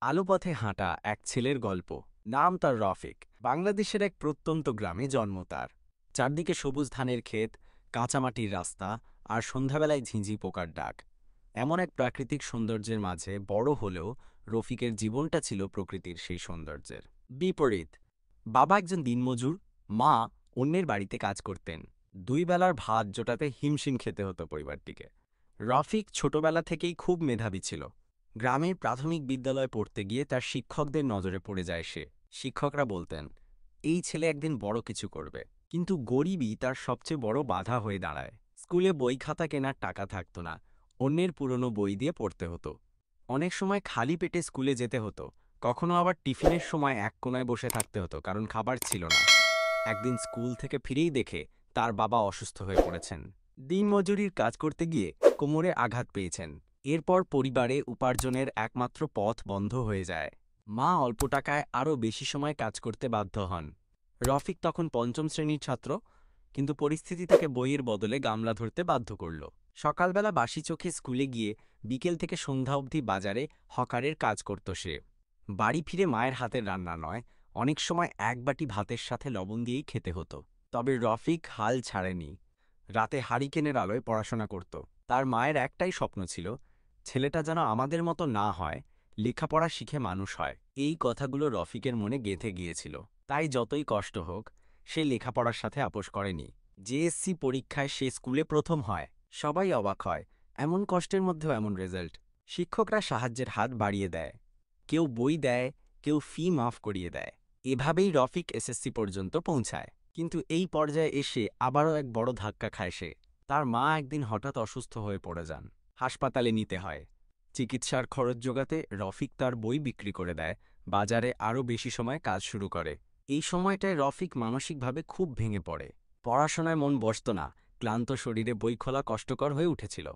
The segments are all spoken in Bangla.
আলো পথে হাঁটা এক ছেলের গল্প। নাম তার রফিক। বাংলাদেশের এক প্রত্যন্ত গ্রামে জন্ম তার। চারদিকে সবুজ ধানের ক্ষেত, কাঁচামাটির রাস্তা আর সন্ধ্যাবেলায় ঝিঁঝি পোকার ডাক। এমন এক প্রাকৃতিক সৌন্দর্যের মাঝে বড় হলেও রফিকের জীবনটা ছিল প্রকৃতির সেই সৌন্দর্যের বিপরীত। বাবা একজন দিনমজুর, মা অন্যের বাড়িতে কাজ করতেন। দুই বেলার ভাত জোটাতে হিমশিম খেতে হতো পরিবারটিকে। রফিক ছোটবেলা থেকেই খুব মেধাবী ছিল। গ্রামের প্রাথমিক বিদ্যালয়ে পড়তে গিয়ে তার শিক্ষকদের নজরে পড়ে যায় সে। শিক্ষকরা বলতেন, এই ছেলে একদিন বড় কিছু করবে। কিন্তু গরিবই তার সবচেয়ে বড় বাধা হয়ে দাঁড়ায়। স্কুলে বই খাতা কেনার টাকা থাকতো না, অন্যের পুরনো বই দিয়ে পড়তে হতো। অনেক সময় খালি পেটে স্কুলে যেতে হতো, কখনো আবার টিফিনের সময় এক কোনায় বসে থাকতে হতো, কারণ খাবার ছিল না। একদিন স্কুল থেকে ফিরেই দেখে তার বাবা অসুস্থ হয়ে পড়েছেন। দিনমজুরির কাজ করতে গিয়ে কোমরে আঘাত পেয়েছেন। এরপর পরিবারে উপার্জনের একমাত্র পথ বন্ধ হয়ে যায়। মা অল্প টাকায় আরও বেশি সময় কাজ করতে বাধ্য হন। রফিক তখন পঞ্চম শ্রেণীর ছাত্র, কিন্তু পরিস্থিতি তাকে বইয়ের বদলে গামলা ধরতে বাধ্য করল। সকালবেলা বাসি চোখে স্কুলে গিয়ে বিকেল থেকে সন্ধ্যা অবধি বাজারে হকারের কাজ করত সে। বাড়ি ফিরে মায়ের হাতের রান্না নয়, অনেক সময় এক বাটি ভাতের সাথে লবণ দিয়েই খেতে হতো। তবে রফিক হাল ছাড়েনি। রাতে হারিকেনের আলোয় পড়াশোনা করত। তার মায়ের একটাই স্বপ্ন ছিল, ছেলেটা যেন আমাদের মতো না হয়, লেখাপড়া শিখে মানুষ হয়। এই কথাগুলো রফিকের মনে গেঁথে গিয়েছিল। তাই যতই কষ্ট হোক, সে লেখাপড়ার সাথে আপোষ করেনি। জেএসসি পরীক্ষায় সে স্কুলে প্রথম হয়। সবাই অবাক হয়, এমন কষ্টের মধ্যেও এমন রেজাল্ট। শিক্ষকরা সাহায্যের হাত বাড়িয়ে দেয়। কেউ বই দেয়, কেউ ফি মাফ করিয়ে দেয়। এভাবেই রফিক এসএসসি পর্যন্ত পৌঁছায়। কিন্তু এই পর্যায়ে এসে আবারও এক বড় ধাক্কা খায় সে। তার মা একদিন হঠাৎ অসুস্থ হয়ে পড়ে যান। হাসপাতালে নিতে হয়। চিকিৎসার খরচ জোগাতে রফিক তার বই বিক্রি করে দেয়, বাজারে আরও বেশি সময় কাজ শুরু করে। এই সময়টায় রফিক মানসিকভাবে খুব ভেঙে পড়ে। পড়াশোনায় মন বসত না, ক্লান্ত শরীরে বই খোলা কষ্টকর হয়ে উঠেছিল।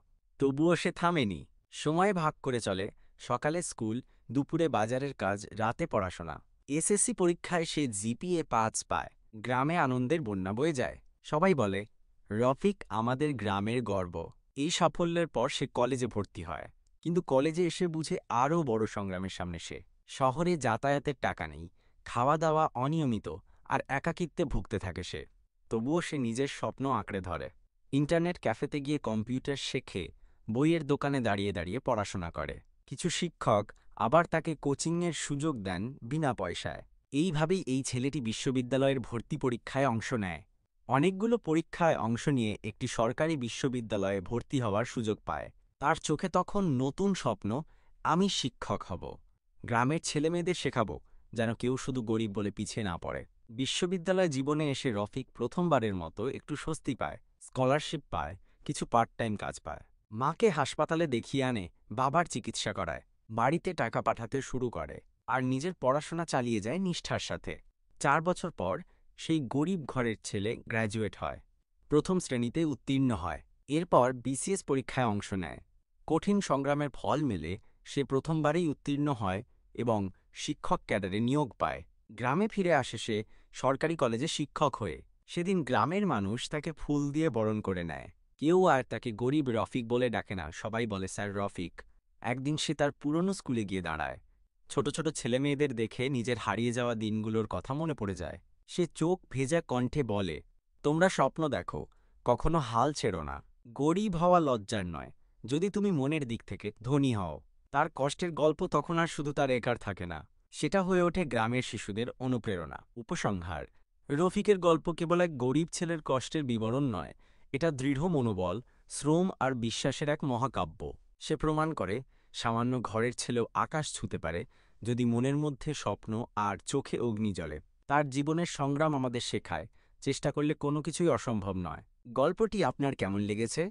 তবুও সে থামেনি। সময় ভাগ করে চলে, সকালে স্কুল, দুপুরে বাজারের কাজ, রাতে পড়াশোনা। এসএসসি পরীক্ষায় সে জিপিএ ৫ পায়। গ্রামে আনন্দের বন্যা বয়ে যায়। সবাই বলে, রফিক আমাদের গ্রামের গর্ব। এই সাফল্যের পর সে কলেজে ভর্তি হয়। কিন্তু কলেজে এসে বুঝে আরও বড় সংগ্রামের সামনে সে। শহরে যাতায়াতের টাকা নেই, খাওয়া দাওয়া অনিয়মিত, আর একাকিত্বে ভুগতে থাকে সে। তবুও সে নিজের স্বপ্ন আঁকড়ে ধরে। ইন্টারনেট ক্যাফেতে গিয়ে কম্পিউটার শেখে, বইয়ের দোকানে দাঁড়িয়ে দাঁড়িয়ে পড়াশোনা করে। কিছু শিক্ষক আবার তাকে কোচিংয়ের সুযোগ দেন বিনা পয়সায়। এইভাবেই এই ছেলেটি বিশ্ববিদ্যালয়ের ভর্তি পরীক্ষায় অংশ নেয়। অনেকগুলো পরীক্ষায় অংশ নিয়ে একটি সরকারি বিশ্ববিদ্যালয়ে ভর্তি হওয়ার সুযোগ পায়। তার চোখে তখন নতুন স্বপ্ন, আমি শিক্ষক হব। গ্রামের ছেলেমেয়েদের শেখাবো, যেন কেউ শুধু গরিব বলে পিছিয়ে না পড়ে। বিশ্ববিদ্যালয় জীবনে এসে রফিক প্রথমবারের মতো একটু স্বস্তি পায়, স্কলারশিপ পায়, কিছু পার্ট টাইম কাজ পায়। মাকে হাসপাতালে দেখিয়ে আনে, বাবার চিকিৎসা করায়, বাড়িতে টাকা পাঠাতে শুরু করে, আর নিজের পড়াশোনা চালিয়ে যায় নিষ্ঠার সাথে। ৪ বছর পর সেই গরিব ঘরের ছেলে গ্র্যাজুয়েট হয়, প্রথম শ্রেণীতে উত্তীর্ণ হয়। এরপর বিসিএস পরীক্ষায় অংশ নেয়। কঠিন সংগ্রামের ফল মেলে, সে প্রথমবারেই উত্তীর্ণ হয় এবং শিক্ষক ক্যাডারে নিয়োগ পায়। গ্রামে ফিরে আসে সে সরকারি কলেজে শিক্ষক হয়ে। সেদিন গ্রামের মানুষ তাকে ফুল দিয়ে বরণ করে নেয়। কেউ আর তাকে গরিব রফিক বলে ডাকে না, সবাই বলে স্যার রফিক। একদিন সে তার পুরনো স্কুলে গিয়ে দাঁড়ায়। ছোট ছোট ছেলেমেয়েদের দেখে নিজের হারিয়ে যাওয়া দিনগুলোর কথা মনে পড়ে যায়। সে চোখ ভেজা কণ্ঠে বলে, তোমরা স্বপ্ন দেখো, কখনো হাল ছেড়ো না। গরিব হওয়া লজ্জার নয়, যদি তুমি মনের দিক থেকে ধনী হও। তার কষ্টের গল্প তখন আর শুধু তার একার থাকে না, সেটা হয়ে ওঠে গ্রামের শিশুদের অনুপ্রেরণা। উপসংহার: রফিকের গল্প কেবল এক গরিব ছেলের কষ্টের বিবরণ নয়, এটা দৃঢ় মনোবল, শ্রম আর বিশ্বাসের এক মহাকাব্য। সে প্রমাণ করে, সামান্য ঘরের ছেলেও আকাশ ছুঁতে পারে, যদি মনের মধ্যে স্বপ্ন আর চোখে অগ্নি জ্বলে। তার জীবনের সংগ্রাম আমাদের শেখায়, চেষ্টা করলে কোনো কিছুই অসম্ভব নয়। গল্পটি আপনার কেমন লেগেছে